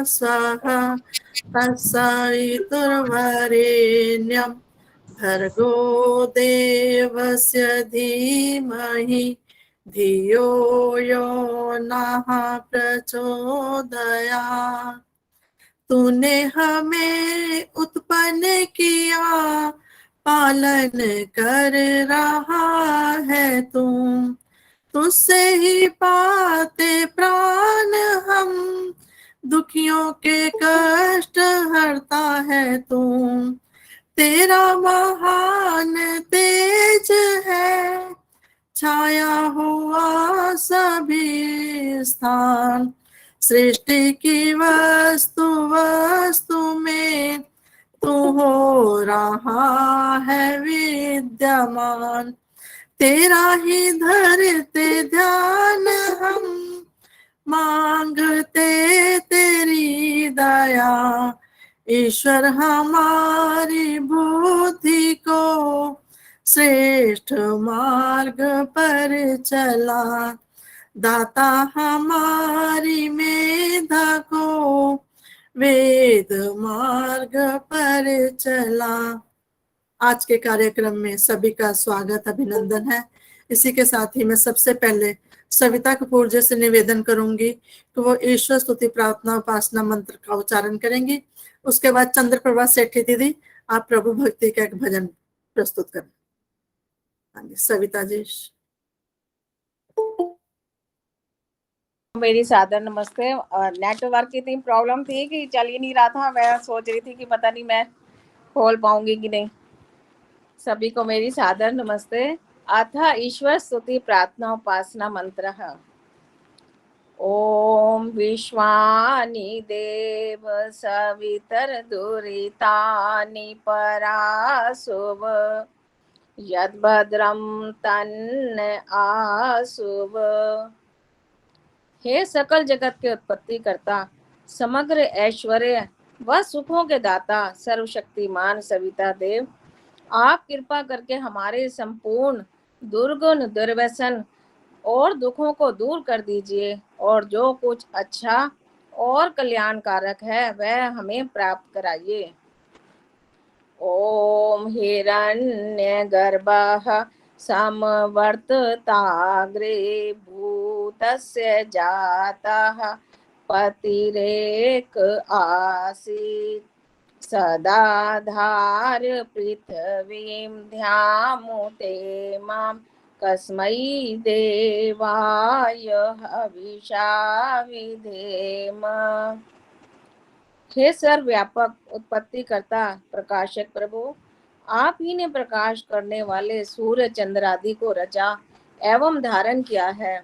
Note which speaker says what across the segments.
Speaker 1: स्वाहा तत्सवितुर्वरेण्यं भर्गो देवस्य धीमहि धियो यो नः प्रचोदयात्। तूने हमें उत्पन्न किया, पालन कर रहा है तू। तुझसे ही पाते प्राण हम, दुखियों के कष्ट हरता है तू। तेरा महान तेज है, छाया हुआ सभी स्थान। सृष्टि की वस्तु वस्तु में तू हो रहा है विद्यमान। तेरा ही धरते ध्यान हम, मांगते तेरी दया। ईश्वर हमारी बुद्धि को श्रेष्ठ मार्ग पर चला। दाता हमारी मेधा को वेद मार्ग पर चला। आज के कार्यक्रम में सभी का स्वागत अभिनंदन है। इसी के साथ ही मैं सबसे पहले सविता कपूर जी से निवेदन करूंगी कि वो ईश्वर स्तुति प्रार्थना उपासना मंत्र का उच्चारण करेंगी। उसके बाद चंद्रप्रभा सेठी दीदी आप प्रभु भक्ति का एक भजन प्रस्तुत करें। सविता जी।
Speaker 2: मेरी सादर नमस्ते। और नेटवर्क की इतनी प्रॉब्लम थी कि चल ही नहीं रहा था। मैं सोच रही थी कि पता नहीं मैं खोल पाऊंगी कि नहीं। सभी को मेरी सादर नमस्ते। अथ ईश्वर स्तुति प्रार्थना उपासना मंत्र। ओम विश्वानि देव सवितर दुरितानि परासुव यद्भद्रं तन्न आसुव। हे सकल जगत के उत्पत्ति करता, समग्र ऐश्वर्य व सुखों के दाता, सर्वशक्तिमान सविता देव, आप कृपा करके हमारे संपूर्ण दुर्गुण दुर्व्यसन और दुखों को दूर कर दीजिए और जो कुछ अच्छा और कल्याणकारक है वह हमें प्राप्त कराइए। ओम हिरण्यगर्भः समवर्तताग्रे भूतस्य जातः पतिरेक आसीत् सदा धार पृथ्वीं ध्यामुते मां कस्मै देवाय हविषा विधेम। हे सर्वव्यापक उत्पत्ति करता प्रकाशक प्रभु, आप ही ने प्रकाश करने वाले सूर्य चंद्र आदि को रचा एवं धारण किया है।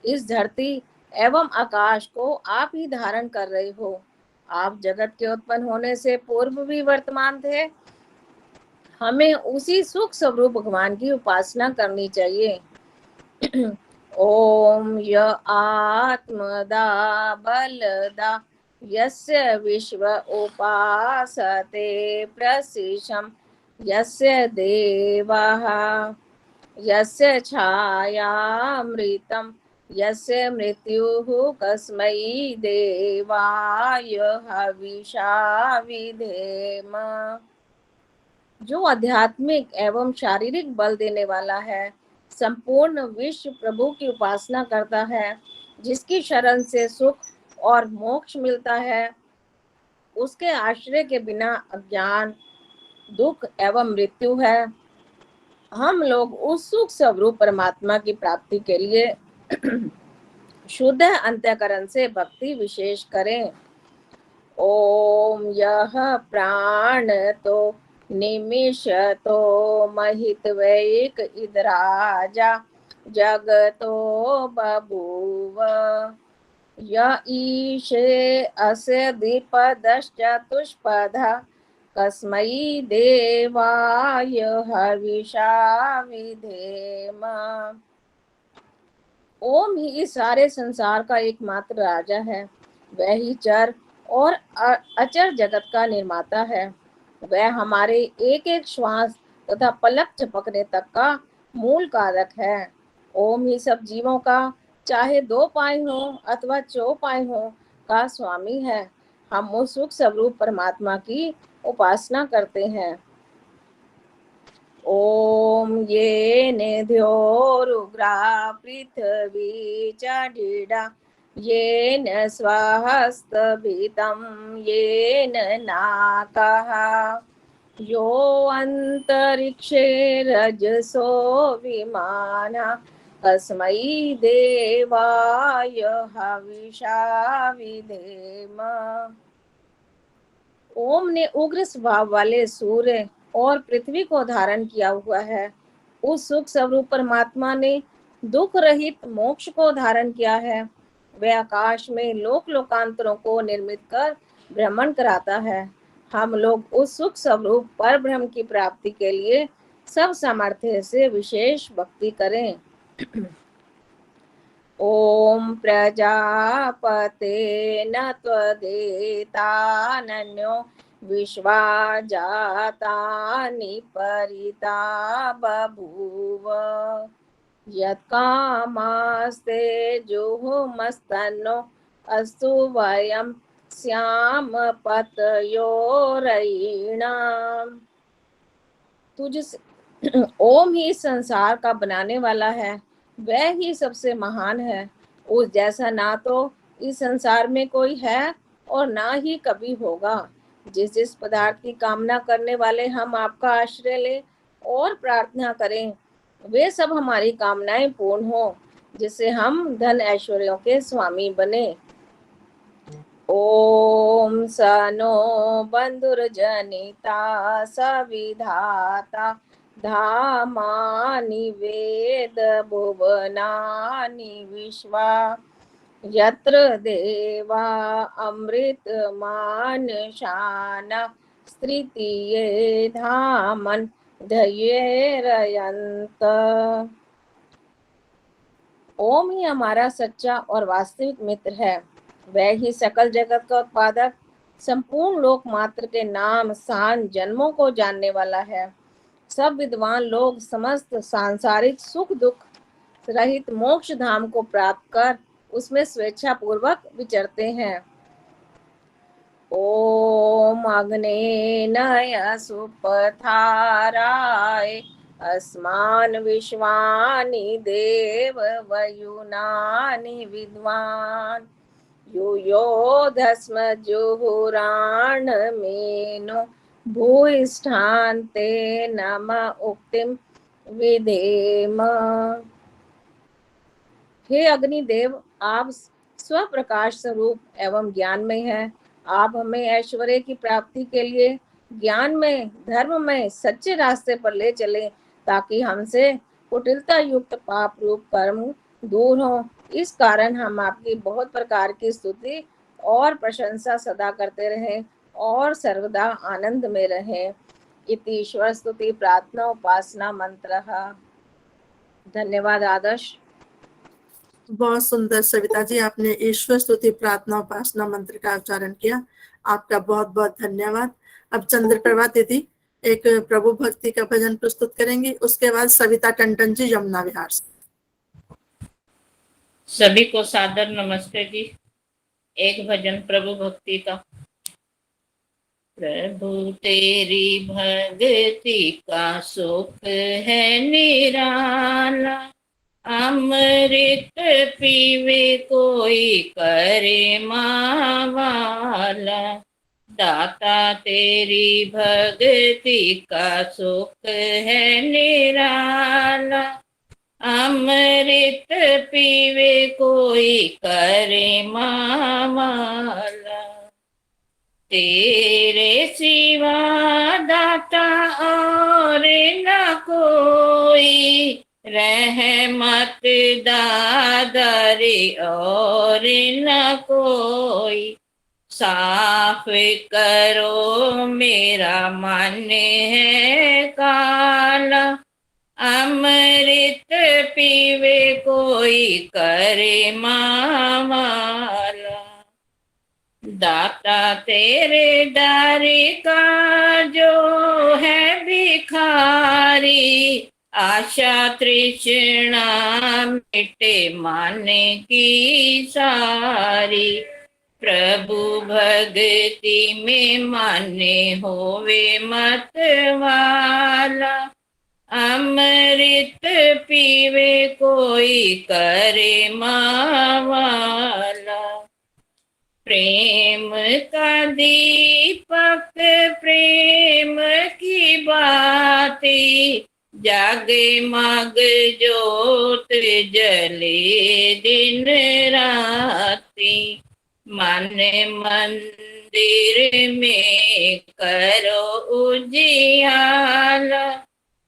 Speaker 2: इस धरती एवं आकाश को आप ही धारण कर रहे हो। आप जगत के उत्पन्न होने से पूर्व भी वर्तमान थे। हमें उसी सुख स्वरूप भगवान की उपासना करनी चाहिए। ओम य आत्मदा बलदा यस्य विश्व उपासते प्रसिशं यस्य देवाः यस्य छायामृतं यस्य मृत्युः कस्मै देवाय हविषा विधेम। जो आध्यात्मिक एवं शारीरिक बल देने वाला है, संपूर्ण विश्व प्रभु की उपासना करता है, जिसकी शरण से सुख और मोक्ष मिलता है, उसके आश्रय के बिना अज्ञान दुख एवं मृत्यु है। हम लोग उस सुख स्वरूप परमात्मा की प्राप्ति के लिए शुद्ध अंतःकरण से भक्ति विशेष करें। ओम यह प्राण तो निमिष तो महित्वैक इदराजा जगतो बभूव य ईशे अस्य द्विपदश्चतुष्पदः कस्मै देवाय हविषा विधेम। ओम ही इस सारे संसार का एकमात्र राजा है। वह ही चर और अचर जगत का निर्माता है। वह हमारे एक एक श्वास तथा पलक झपकने तक का मूल कारक है। ओम ही सब जीवों का, चाहे 2 पाए हो अथवा 4 पाए हो, का स्वामी है। हम उस सुख स्वरूप परमात्मा की उपासना करते हैं। ओम ये निध्योरुग्रा पृथ्वी चढ़िड़ा ये न स्वहस्तभितं ये न नाकः यो अंतरिक्षे रजसो विमानः तस्मै देवाय हविषा विधेम। ओम ने उग्र स्वभाव वाले सूर्य और पृथ्वी को धारण किया हुआ है। उस सुख स्वरूप परमात्मा ने दुख रहित मोक्ष को धारण किया है। वह आकाश में लोक लोकांतरों को निर्मित कर भ्रमण कराता है। हम लोग उस सुख स्वरूप पर ब्रह्म की प्राप्ति के लिए सब सामर्थ्य से विशेष भक्ति करें। ओम प्रजापते न त्वदेतानन्यो विश्वा जातानि परिता बभूव यत्कामास्ते जुहुमस्तनो अस्तु वयं स्याम पतयोरयिणाम्। तुझसे ओम ही संसार का बनाने वाला है, वह ही सबसे महान है। उस जैसा ना तो इस संसार में कोई है और ना ही कभी होगा। जिस जिस पदार्थ की कामना करने वाले हम आपका आश्रय ले और प्रार्थना करें, वे सब हमारी कामनाएं पूर्ण हो, जिससे हम धन ऐश्वर्यों के स्वामी बने। ओम सनो बंधुर्जनिता सविधाता धामानि वेद भुवनानि विश्वा यत्र देवा अमृतमानशान स्तृतीये धामन धैर्ययन्त। ओम ही हमारा सच्चा और वास्तविक मित्र है। वह ही सकल जगत का उत्पादक, संपूर्ण लोक मात्र के नाम सान जन्मों को जानने वाला है। सब विद्वान लोग समस्त सांसारिक सुख दुख रहित मोक्ष धाम को प्राप्त कर उसमें स्वेच्छा पूर्वक विचरते हैं। ओम अग्ने नय सुपथाराय अस्मान् विश्वानि देव वयुनानि विद्वान् युयोधस्म जुहुराण मेनो भूयिष्ठान्ते नम उक्तिम विधेम। हे अग्निदेव, आप स्वप्रकाश स्वरूप एवं ज्ञान में है। आप हमें ऐश्वर्य की प्राप्ति के लिए ज्ञान में, धर्म में सच्चे रास्ते पर ले चले, ताकि हमसे कुटिलता युक्त पाप रूप कर्म दूर हो। इस कारण हम आपकी बहुत प्रकार की स्तुति और प्रशंसा सदा करते रहें और सर्वदा आनंद में रहें। इति ईश्वर स्तुति प्रार्थना उपासना मंत्र। धन्यवाद आदर्श।
Speaker 1: बहुत सुंदर सविता जी, आपने ईश्वर स्तुति प्रार्थना उपासना मंत्र का उच्चारण किया। आपका बहुत बहुत धन्यवाद। अब चंद्रप्रभा दीदी एक प्रभु भक्ति का भजन प्रस्तुत करेंगी, उसके बाद सविता टंडन जी यमुना विहार से।
Speaker 3: सभी को सादर नमस्ते जी। एक भजन प्रभु भक्ति का। प्रभु तेरी भक्ति का सुख है निराला, अमृत पीवे कोई करे मावाला। दाता तेरी भक्ति का सुख है निराला, अमृत पीवे कोई करे मावाला। तेरे सिवा दाता और न कोई, रहमत दादरी और न कोई। साफ करो मेरा मन है काला, अमृत पीवे कोई करे मावाला। दाता तेरे डर का जो है भिखारी, आशा तृष्णा मिटे मन की सारी। प्रभु भक्ति में माने होवे मत वाला, अमृत पीवे कोई करे मावाला। प्रेम का दीपक प्रेम की बाती, जागे माग ज्योत जले दिन राती। मन मंदिर में करो उजियाला,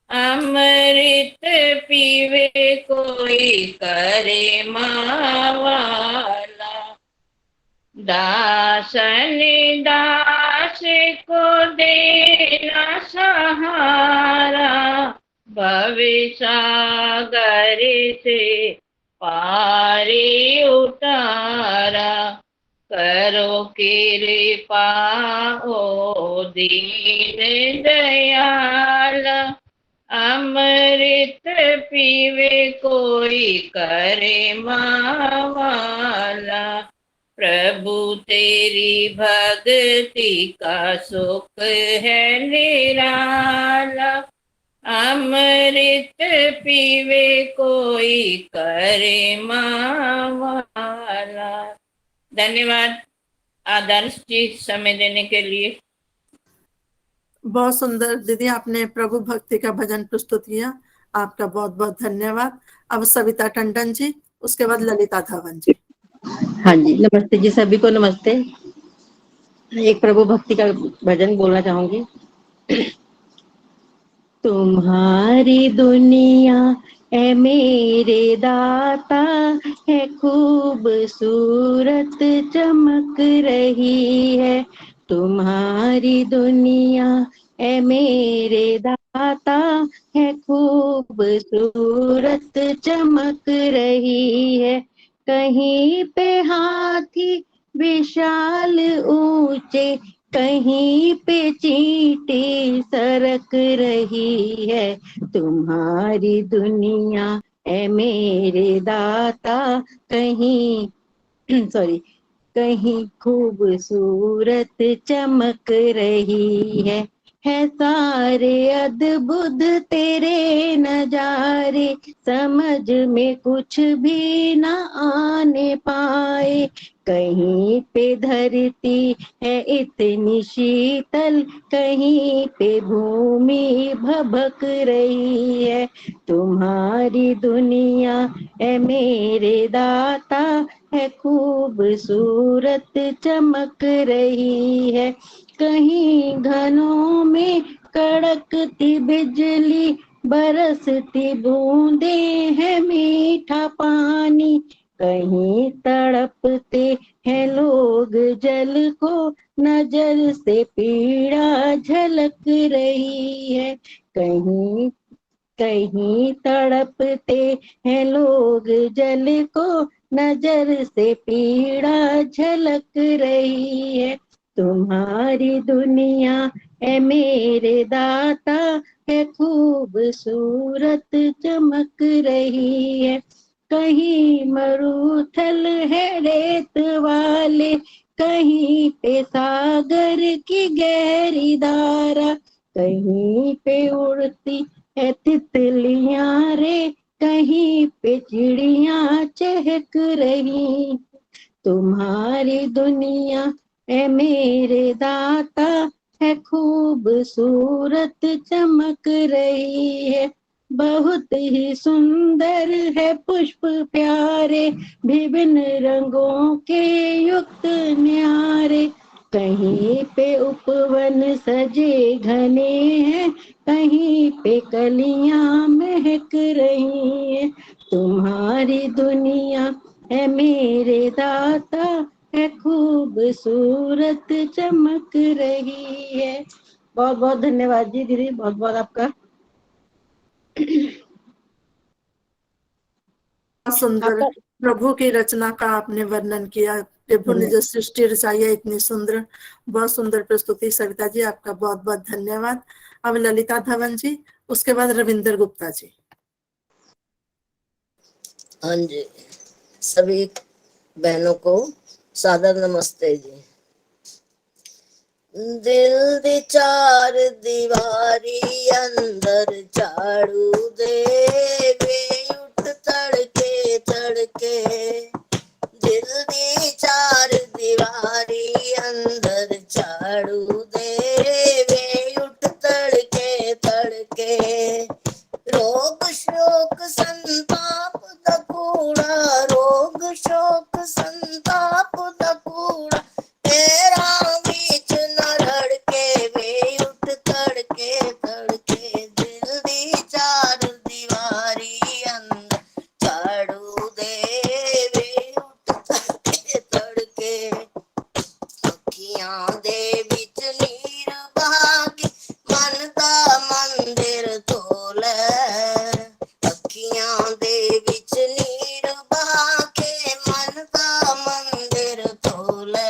Speaker 3: अमृत पीवे कोई करे मावाला। दासन दास को देना सहारा, भविष्य सागर से पारी उतारा। करो कृपा ओ दीन दयाल, अमृत पीवे कोई करे मावाला। प्रभु तेरी भक्ति का सुख है निराला, अमृत पीवे कोई करे मावाला। धन्यवाद आदर्श जी समय देने के लिए।
Speaker 1: बहुत सुंदर दीदी, आपने प्रभु भक्ति का भजन प्रस्तुत किया, आपका बहुत बहुत धन्यवाद। अब सविता टंडन जी, उसके बाद ललिता धवन जी।
Speaker 4: हाँ जी, नमस्ते जी, सभी को नमस्ते। एक प्रभु भक्ति का भजन बोलना चाहूंगी। तुम्हारी दुनिया है मेरे दाता, है खूबसूरत चमक रही है। तुम्हारी दुनिया है मेरे दाता, है खूबसूरत चमक रही है। कहीं पे हाथी विशाल ऊंचे, कहीं पे चींटी सरक रही है। तुम्हारी दुनिया है मेरे दाता, कहीं कहीं खूबसूरत चमक रही है सारे अद्भुत तेरे नजारे, समझ में कुछ भी न आने पाए। कहीं पे धरती है इतनी शीतल, कहीं पे भूमि भभक रही है। तुम्हारी दुनिया है मेरे दाता, है खूबसूरत चमक रही है। कहीं घनों में कड़कती बिजली, बरसती बूंदे है मीठा पानी। कहीं तड़पते हैं लोग जल को, नजर से पीड़ा झलक रही है। कहीं कहीं तड़पते हैं लोग जल को, नजर से पीड़ा झलक रही है। तुम्हारी दुनिया है मेरे दाता, है खूबसूरत चमक रही है। कहीं मरुथल है रेत वाले, कहीं पे सागर की गहरी धारा। कहीं पे उड़ती है तितलियां रे, कहीं पे चिड़िया चहक रही। तुम्हारी दुनिया है मेरे दाता, है खूबसूरत चमक रही है। बहुत ही सुंदर है पुष्प प्यारे, विभिन्न रंगों के युक्त न्यारे। कहीं पे उपवन सजे घने हैं, कहीं पे कलियां महक रही हैं। तुम्हारी दुनिया है मेरे दाता, है खूबसूरत चमक रही है। बहुत बहुत धन्यवाद जी दीदी, बहुत बहुत आपका।
Speaker 1: सुंदर प्रभु की रचना का आपने वर्णन किया, प्रभु ने जो सृष्टि रचाई है इतनी सुंदर, बहुत सुंदर प्रस्तुति सविता जी, आपका बहुत बहुत धन्यवाद। अब ललिता धवन जी, उसके बाद रविंद्र गुप्ता जी।
Speaker 5: हाँ जी, सभी बहनों को सादर नमस्ते जी। दिल दी चार दीवारी अंदर झाड़ू दे वे उठ तड़के तड़के। दिल दी चार दीवारी अंदर झाड़ू दे वे उठ तड़के तड़के। रोग शोक संताप दा कूड़ा, रोग शोक संताप दा कूड़ा तेरा बीच न रड़के वे उठ तड़के तड़के। दिल दी चार दीवारी अंदर झाड़ू दे वे उठ तड़के तड़के। अखियां दे विच नीर बहाके मन दा मंदिर धोले। अखियां दे विच नीर बहाके मन दा मंदिर धोले।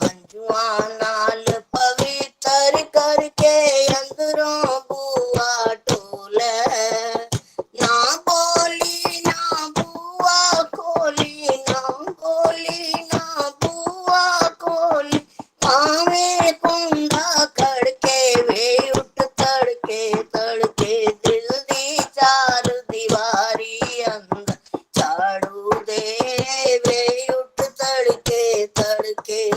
Speaker 5: हंजुआं नाल पवित्र करके अंदरों बुआ टोले। ना बोली ना बुआ खोली, ना बोली ना बुआ खोली। पावे कुंडा खड़के वे उठ तड़के तड़के। दिल दी चार दीवारी अंदर झाड़ू दे वे उठ तड़के तड़के।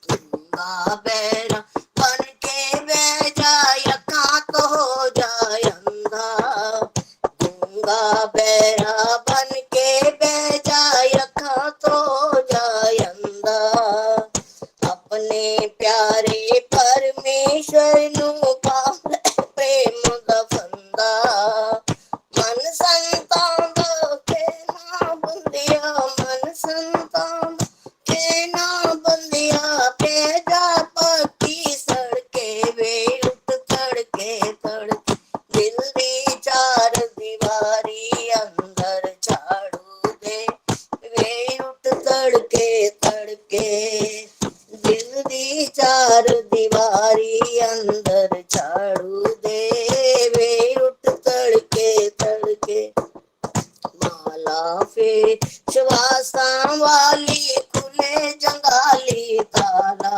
Speaker 5: गूंगा बैरा बन के बह जाए अखा तो हो जाए अंधा। गूंगा बैरा बन के बह जाए अखा तो हो जाए अंधा। अपने प्यारे परमेश्वर नू पाले प्रेम दा फंदा। मन संतां दा के ना बंदिया, मन संतां के ना बंदिया। भेजा पक्की सड़के वे उठ तड़के तड़के। दिल दी चार दीवारी अंदर झाड़ू दे वे उठ तड़के तड़के। दिल दी चार दीवारी अंदर झाड़ू दे वे उठ तड़के तड़के। माला फे श्वासां वाली खुले जंगाली ताला।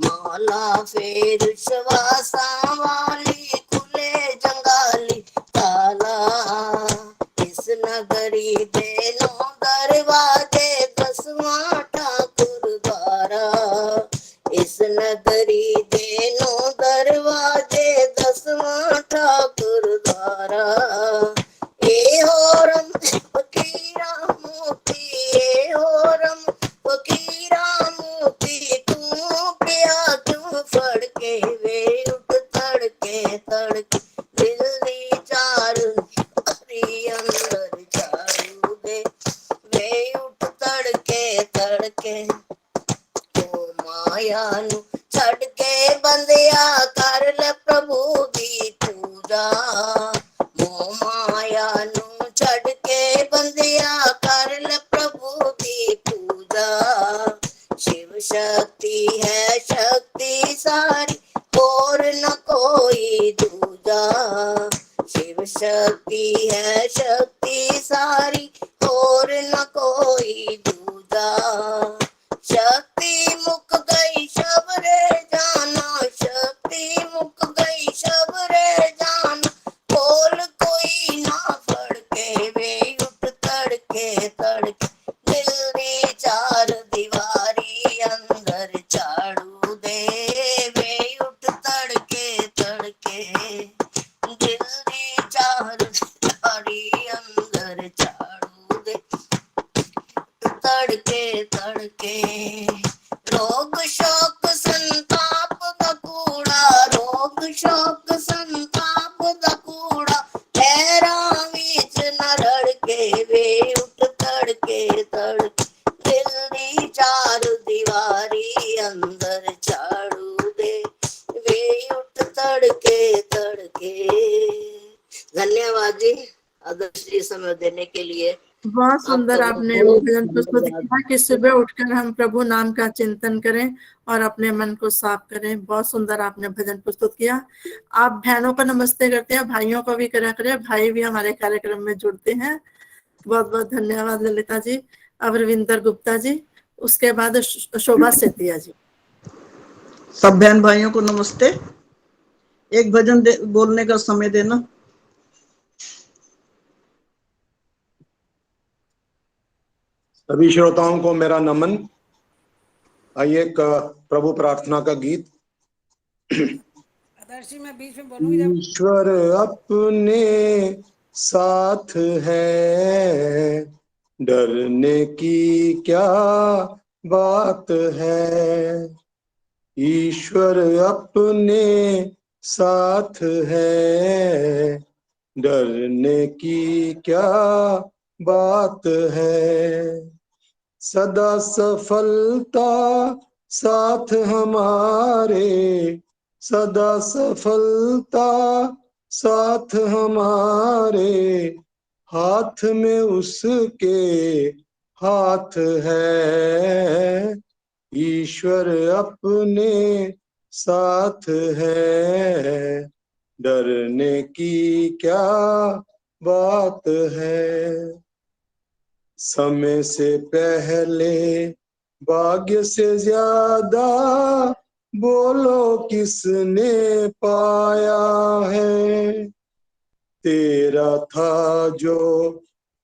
Speaker 5: माला फेर श्वासां वाली खुले जंगाली ताला। इस नगरी दे नौ दरवाजे 10वां ठाकुर द्वारा। इस नगरी दे नौ दरवाजे 10वां ठाकुर द्वारा। ए होरम फकीरा मोती, ए होरम फकीरा मोती। तू पिया क्यों फड़के वे उठ तड़के तड़के। दिल दी चार दीवारी अंदर झाड़ू दे वे उठ तड़के तड़के। ओ माया नू छड़ के बंदिया कर ले प्रभु दी पूजा। मोह माया नू छड़ के बंदिया कर ले प्रभु दी पूजा। शिव शक्ति है शक्ति सारी और न कोई दूजा। शिव शक्ति है शक्ति सारी और न कोई दूजा। शक्ति मुक गई शबरे जाना, शक्ति मुक गई शबरे जाना। बोल कोई ना फड़के वे उठ तड़के तड़के। दिल दी चार दीवारी अंदर झाड़ू दे वे उठ तड़के तड़के। दिल दी चार दीवारी अंदर झाड़ू दे तड़के तड़के। रोग शोक संताप दा कूड़ा, रोग शोक संताप दा कूड़ा पैरां विच न रड़के वे उठ तड़के तड़के। दिल दी चार दीवारी अंदर झाड़ू दे वे उठ तड़के तड़के। धन्यवाद जी आदर्श जी समय देने के लिए।
Speaker 1: बहुत सुंदर
Speaker 5: आपका
Speaker 1: आपने वो
Speaker 5: बहुत
Speaker 1: भजन प्रस्तुत
Speaker 5: धन्यवाद।
Speaker 1: किया कि सुबह उठकर हम प्रभु नाम का चिंतन करें और अपने मन को साफ करें। बहुत सुंदर आपने भजन प्रस्तुत किया। आप बहनों को नमस्ते करते हैं, भाइयों को भी करा करें, भाई भी हमारे कार्यक्रम में जुड़ते हैं। बहुत बहुत धन्यवाद ललिता जी। अब रविंदर गुप्ता जी, उसके बाद शोभा सेतिया जी।
Speaker 6: सब बहन भाइयों को नमस्ते। एक भजन बोलने का समय देना।
Speaker 7: सभी श्रोताओं को मेरा नमन। आइए एक प्रभु प्रार्थना का गीत।
Speaker 8: आदर्शी मैं बीच में बोलूंगी जब।
Speaker 7: ईश्वर अपने साथ है, डरने की क्या बात है। ईश्वर अपने साथ है, डरने की क्या बात है। सदा सफलता साथ हमारे, सदा सफलता साथ हमारे। हाथ में उसके हाथ है, ईश्वर अपने साथ है, डरने की क्या बात है। समय से पहले भाग्य से ज्यादा बोलो किसने पाया है। तेरा था जो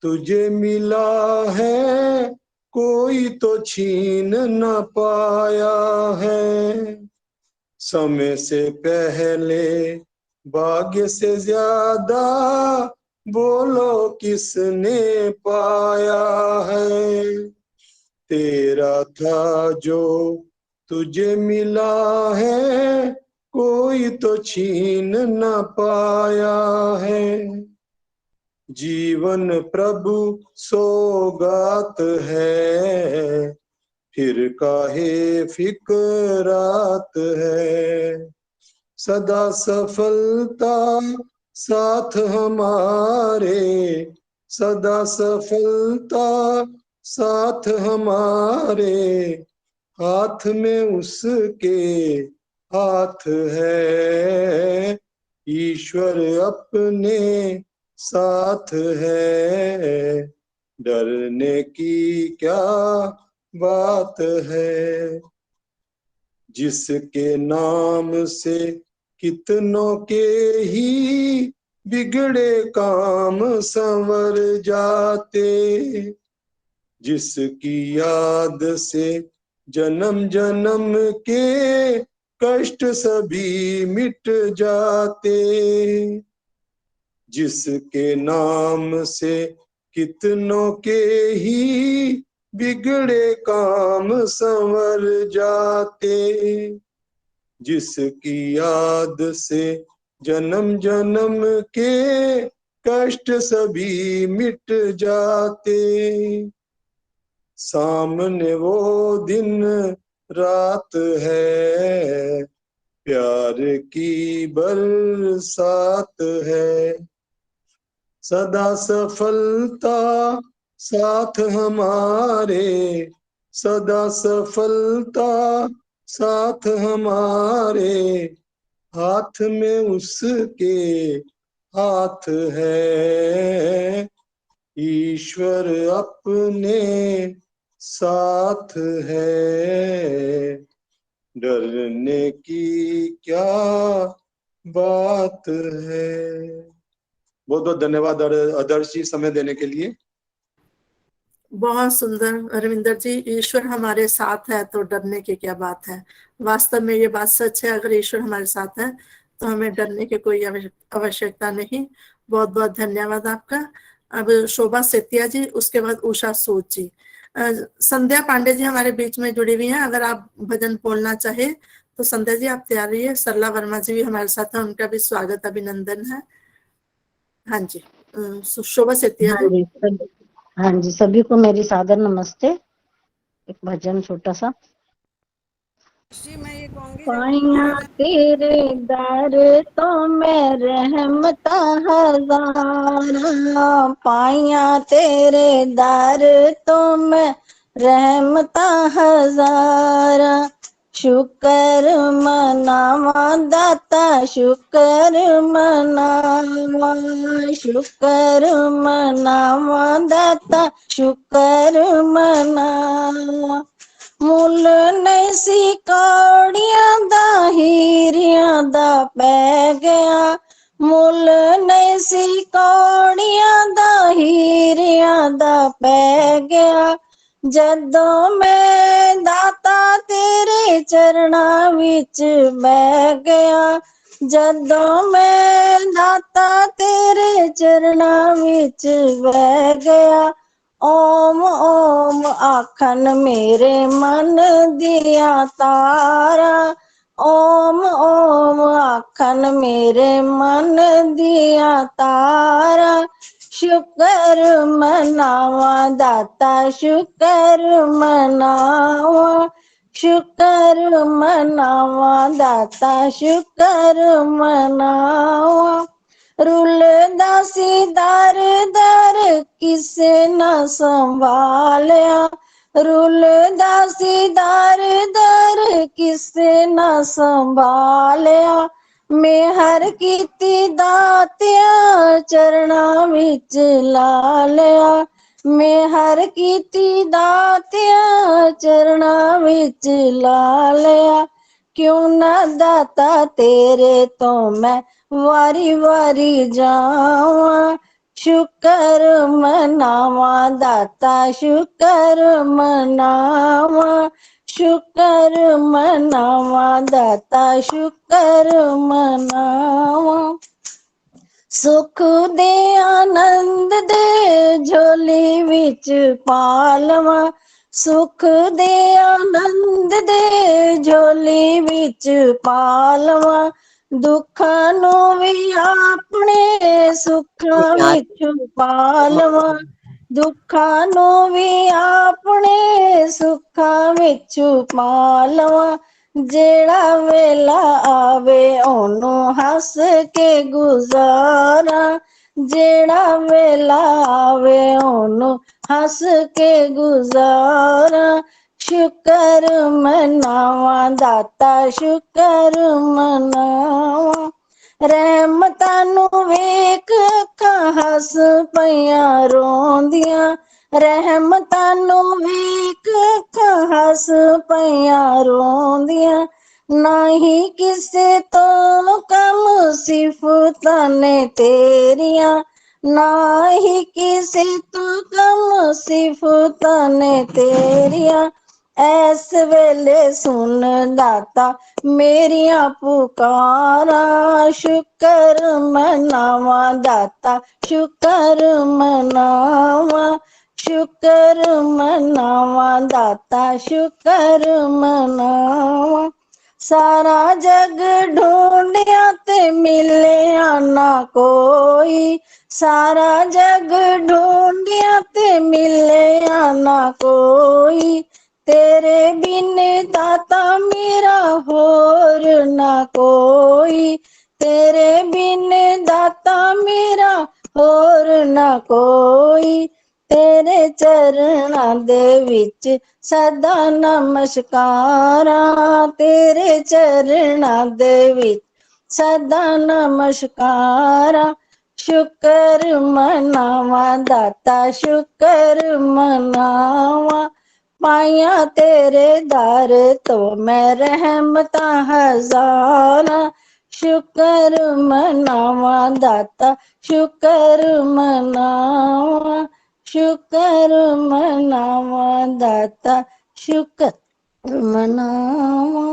Speaker 7: तुझे मिला है, कोई तो छीन न पाया है। समय से पहले भाग्य से ज्यादा बोलो किसने पाया है। तेरा था जो तुझे मिला है, कोई तो छीन न पाया है। जीवन प्रभु सौगात है, फिर काहे फिकरात है। सदा सफलता साथ हमारे, सदा सफलता साथ हमारे। हाथ में उसके हाथ है, ईश्वर अपने साथ है, डरने की क्या बात है। जिसके नाम से कितनों के ही बिगड़े काम संवर जाते, जिसकी याद से जन्म जन्म के कष्ट सभी मिट जाते। जिसके नाम से कितनों के ही बिगड़े काम संवर जाते, जिसकी याद से जन्म जन्म के कष्ट सभी मिट जाते। सामने वो दिन रात है, प्यार की बरसात है। सदा सफलता साथ हमारे, सदा सफलता साथ हमारे। हाथ में उसके हाथ है, ईश्वर अपने साथ है, डरने की क्या बात है। बहुत बहुत धन्यवाद आदर्श जी समय देने के लिए।
Speaker 1: बहुत सुंदर रविंदर जी। ईश्वर हमारे साथ है तो डरने की क्या बात है। वास्तव में ये बात सच है, अगर ईश्वर हमारे साथ है तो हमें डरने की कोई आवश्यकता नहीं। बहुत बहुत धन्यवाद आपका। अब शोभा सेतिया जी, उसके बाद उषा सूद जी। संध्या पांडे जी हमारे बीच में जुड़ी हुई हैं, अगर आप भजन बोलना चाहे तो संध्या जी आप तैयार रहिए। सरला वर्मा जी भी हमारे साथ हैं, उनका भी स्वागत अभिनंदन है। हाँ जी, शोभा सेतिया जी।
Speaker 9: हाँ जी, सभी को मेरी सादर नमस्ते। एक भजन छोटा सा।
Speaker 8: जी मैं ये कहूंगी
Speaker 9: पाइया तेरे दर तो मैं रहमता हजारा, पाइया तेरे दर तो मैं रहमता हजारा। शुक्र मनावा दाता शुक्र मनावा, शुक्र मनावा दाता शुक्र मनावा। मुल नहीं सी कौड़ियां दा हीरियां दा पै गया, मुल नहीं सी कौड़ियां दा हीरियां दा पै गया। जदों मैं दाता तेरे चरणा विच बह गया, जदों मैं दाता तेरे चरणा विच बह गया। ओम ओम आखन मेरे मन दिया तारा, ओम ओम आखन मेरे मन दिया तारा। शुक्र मनावा दाता शुक्र मनावा, शुक्र मनावा दाता शुक्र मनावा। रुलदा सी दर दर किसे न संभालिया, रुलदा सी दर दर किसे न संभालिया। मेहर कीती दातिया चरणा विच ला लिया, मेहर कीती दातिया चरणा विच ला लिया। क्यों ना दाता तेरे तो मैं वारी वारी जावा, शुक्र मनावा दाता शुक्र मनावा, शुक्र मनावा दाता शुक्र मनावा। सुख दे आनंद दे झोली विच पालवा, सुख दे आनंद दे झोली विच पालवा। दुखां नू भी अपने सुखां विच पालवा, दुखां नू भी अपने सुखां विच पालवा। जेड़ा वेला आवे ओनू हस के गुजारा, जेड़ा वेला आवे ओनू हस के गुजारा। शुक्र मनावा दाता शुक्र मनावा। रहमतां नू वेख अखां हस पईयां रोंदियां, रहमतां नू वेख अखां हस पईयां रोंदियां। नाही किसे तो कम सिफतां ने तेरियां, नाही किसे तो कम सिफतां ने तेरियां। ऐस वेले सुन दाता मेरिया पुकारा, शुक्र मनावा दाता शुक्र मनावा, शुक्र मनावा दाता शुक्र मनावा। सारा जग ढूंढिया ते मिलिया ना कोई, सारा जग ढूंढिया ते मिलिया ना कोई। तेरे बिन दाता मेरा होर ना कोई, तेरे बिन दाता मेरा होर ना कोई। तेरे चरणा दे विच सदा नमस्कारा, तेरे चरणा दे विच सदा नमस्कारा। शुक्र मनावा दाता शुक्र मनावा। पाया तेरे दर तो मैं रहमता हजारा, शुक्र मनावा दाता शुक्र मनावा, शुक्र मनावा दाता शुक्र मनावा।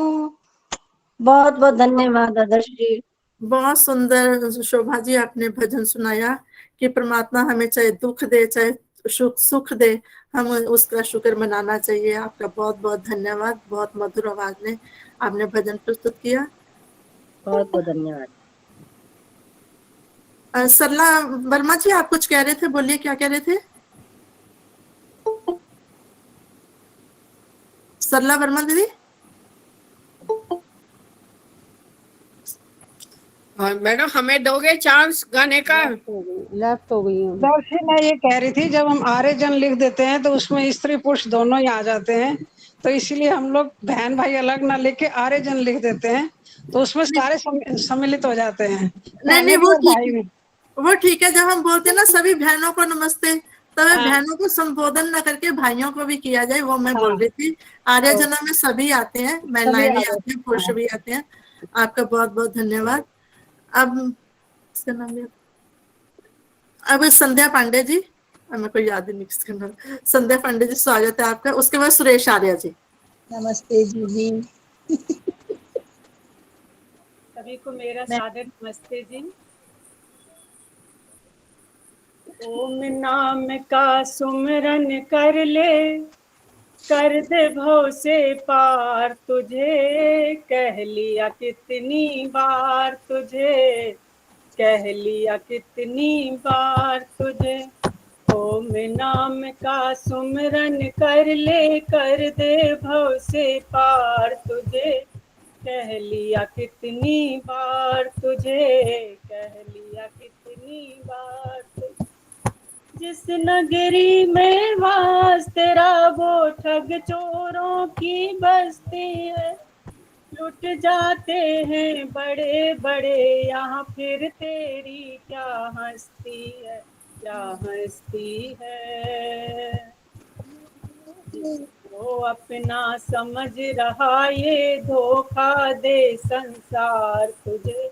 Speaker 9: बहुत बहुत धन्यवाद आदर्शी।
Speaker 1: बहुत सुंदर शोभा जी आपने भजन सुनाया कि परमात्मा हमें चाहे दुख दे चाहे सुख दे, हम उसका शुक्र मनाना चाहिए। आपका बहुत बहुत धन्यवाद। बहुत मधुर आवाज में आपने भजन प्रस्तुत किया।
Speaker 9: बहुत बहुत धन्यवाद।
Speaker 1: सरला वर्मा जी आप कुछ कह रहे थे, बोलिए क्या कह रहे थे? सरला वर्मा दीदी।
Speaker 8: मैडम हमें दोगे चांस गाने का?
Speaker 9: लेफ्ट हो गई हूँ।
Speaker 8: दर्शी मैं ये कह रही थी, जब हम आर्य जन लिख देते हैं तो उसमें स्त्री पुरुष दोनों ही आ जाते हैं,
Speaker 10: तो इसलिए हम लोग बहन भाई अलग ना लेके आर्य जन लिख देते हैं, तो उसमें सारे सम्मिलित हो जाते हैं,
Speaker 1: नहीं नहीं,
Speaker 10: बहनें भी और भाई भी।
Speaker 1: वो ठीक है। जब हम बोलते हैं ना सभी बहनों को नमस्ते, तब
Speaker 10: हाँ
Speaker 1: बहनों को संबोधन न करके भाइयों को भी किया जाए, वो मैं बोल
Speaker 10: हाँ,
Speaker 1: रही थी। आर्य
Speaker 10: तो
Speaker 1: जन्म में सभी आते हैं,
Speaker 10: सभी
Speaker 1: महिलाएं भी
Speaker 10: आ गए।
Speaker 1: आती हैं, पुरुष
Speaker 10: हाँ,
Speaker 1: भी आते हैं। आपका बहुत बहुत धन्यवाद। अब इसका नाम याद, अब संध्या पांडे जी, मेरे को याद ही नहीं किसका नाम। संध्या पांडे जी, स्वागत है आपका। उसके बाद सुरेश आर्य जी।
Speaker 11: नमस्ते जी।
Speaker 12: सभी को मेरा सादर नमस्ते जी। ओम नाम का सुमरन कर ले, कर दे भव से पार, तुझे कह लिया कितनी बार, तुझे कह लिया कितनी बार तुझे। ओम नाम का सुमरन कर ले, कर दे भव से पार, तुझे कह लिया कितनी बार, तुझे कह लिया कितनी बार तुझे। जिस नगरी में वास तेरा, वो ठग चोरों की बस्ती है। लुट जाते हैं बड़े बड़े यहाँ, फिर तेरी क्या हस्ती है, क्या हस्ती है। जिसको अपना समझ रहा ये धोखा दे संसार, तुझे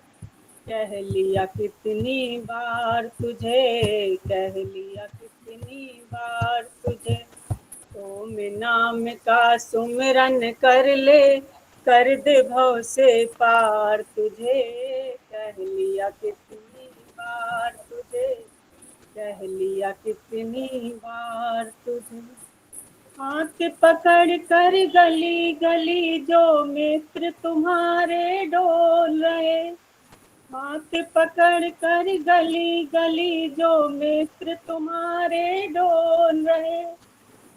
Speaker 12: कह लिया कितनी बार, तुझे कह लिया कितनी बार तुझे। ओम नाम का सुमिरन कर ले, कर दे भव से पार, तुझे कह लिया कितनी बार, तुझे कह लिया कितनी बार तुझे। हाथ पकड़ कर गली गली जो मित्र तुम्हारे डोल रहे, हाथ पकड़ कर गली गली जो मित्र तुम्हारे डोल रहे।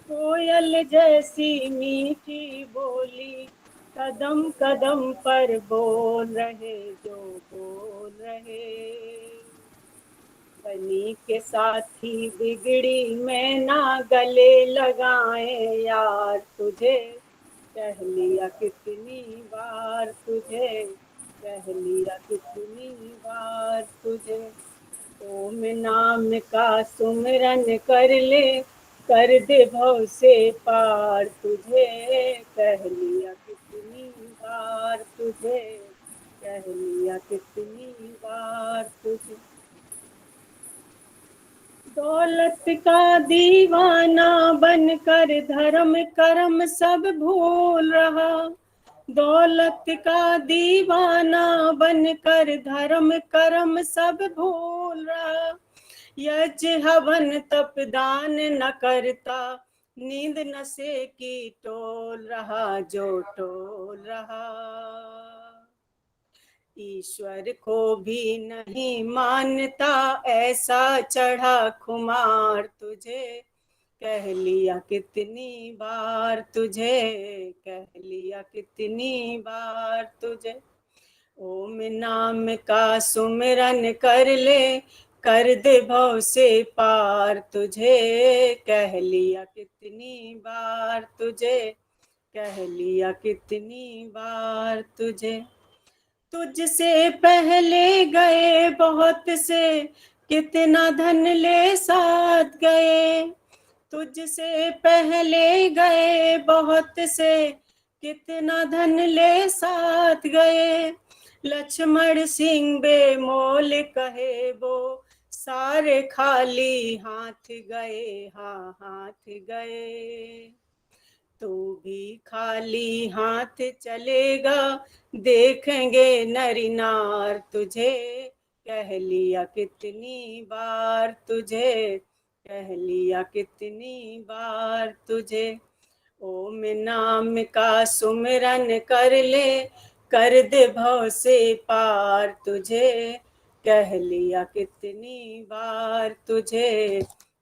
Speaker 12: कोयल जैसी मीठी बोली कदम कदम पर बोल रहे, जो बोल रहे। बनी के साथी बिगड़ी मैं ना गले लगाए यार, तुझे कह लिया कितनी बार, तुझे कह लिया कितनी बार तुझे। ओम नाम का सुमिरन कर ले, कर दे भव से पार, तुझे कह लिया कितनी बार, तुझे कह लिया कितनी बार तुझे। दौलत का दीवाना बनकर धर्म कर्म सब भूल रहा, दौलत का दीवाना बनकर धर्म कर्म सब भूल रहा। यज्ञ हवन तप दान न करता, नींद नशे की टोल रहा, जो टोल रहा। ईश्वर को भी नहीं मानता, ऐसा चढ़ा खुमार, तुझे कह लिया कितनी बार, तुझे कह लिया कितनी बार तुझे। ओम नाम का सुमिरन कर ले, कर दे भव से पार, तुझे कह लिया कितनी बार, तुझे कह लिया कितनी बार तुझे। तुझसे पहले गए बहुत से, कितना धन ले साथ गए, तुझसे पहले गए बहुत से, कितना धन ले साथ गए। लक्ष्मण सिंह बेमोल कहे वो, सारे खाली हाथ गए, हाँ हाथ गए। तू भी खाली हाथ चलेगा, देखेंगे नरी नार, तुझे कह लिया कितनी बार, तुझे कह लिया कितनी बार तुझे। ओम नाम का सुमिरन कर ले, कर दे भव से पार, तुझे कह लिया कितनी बार, तुझे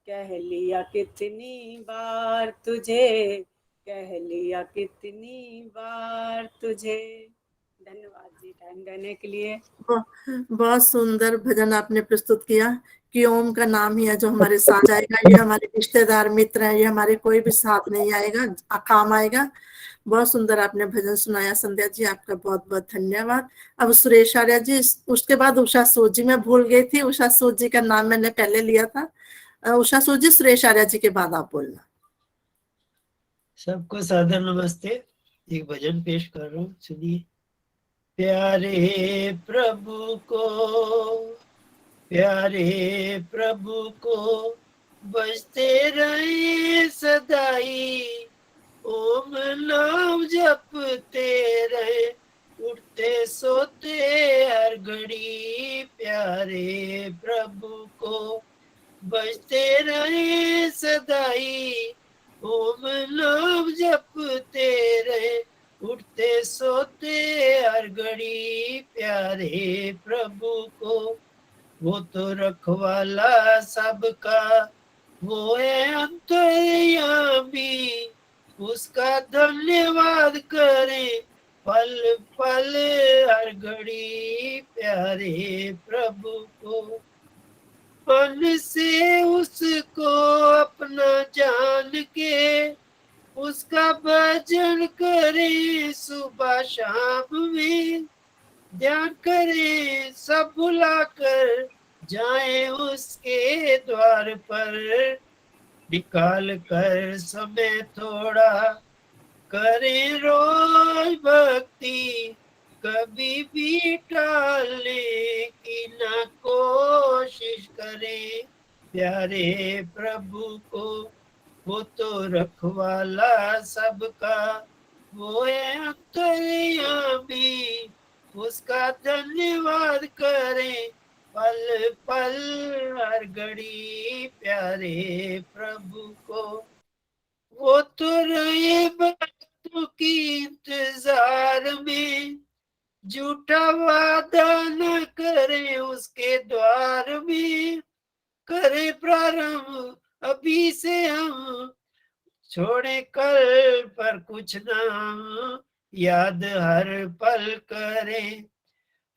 Speaker 12: कह लिया कितनी बार, तुझे कह लिया कितनी बार तुझे। धन्यवाद जी टाइम देने के लिए।
Speaker 1: बहुत सुंदर भजन आपने प्रस्तुत किया। कि ओम का नाम ही है जो हमारे साथ जाएगा। ये हमारे रिश्तेदार मित्र हैं, ये हमारे कोई भी साथ नहीं आएगा, काम आएगा। बहुत सुंदर आपने भजन सुनाया संध्या जी, आपका बहुत बहुत धन्यवाद। अब सुरेश आर्य जी, उसके बाद उषा सूद जी। मैं भूल गई थी, उषा सूद जी का नाम मैंने पहले लिया था। उषा सूद जी, सुरेश आर्य जी के बाद आप बोलना।
Speaker 13: सबको सादर नमस्ते। एक भजन पेश कर रहा हूँ, सुनिए। प्यारे प्रभु को बजते रहे सदाई, ओम नाम जपते रहे, उठते सोते हर घड़ी। प्यारे प्रभु को बजते रहे सदाई, ओम नाम जपते रहे, उठते सोते हर घड़ी। प्यारे प्रभु को, वो तो रखवाला सबका, वो है अंतर्यामी, उसका धन्यवाद करें पल पल हर घड़ी। प्यारे प्रभु को मन से उसको अपना जान के, उसका भजन करें सुबह शाम में, ध्यान करें सब भुलाकर जाए उसके द्वार पर। निकाल कर समय थोड़ा करें रोज भक्ति, कभी भी टालने की ना कोशिश करें। प्यारे प्रभु को, वो तो रखवाला सबका, वो है अंतर्यामी, उसका धन्यवाद करें पल पल हर घड़ी। प्यारे प्रभु को, वो तो रहे भक्तों की इंतजार में, झूठा वादा न करे उसके द्वार में। करे प्रारंभ अभी से हम, छोड़े कल पर कुछ ना, याद हर पल करें,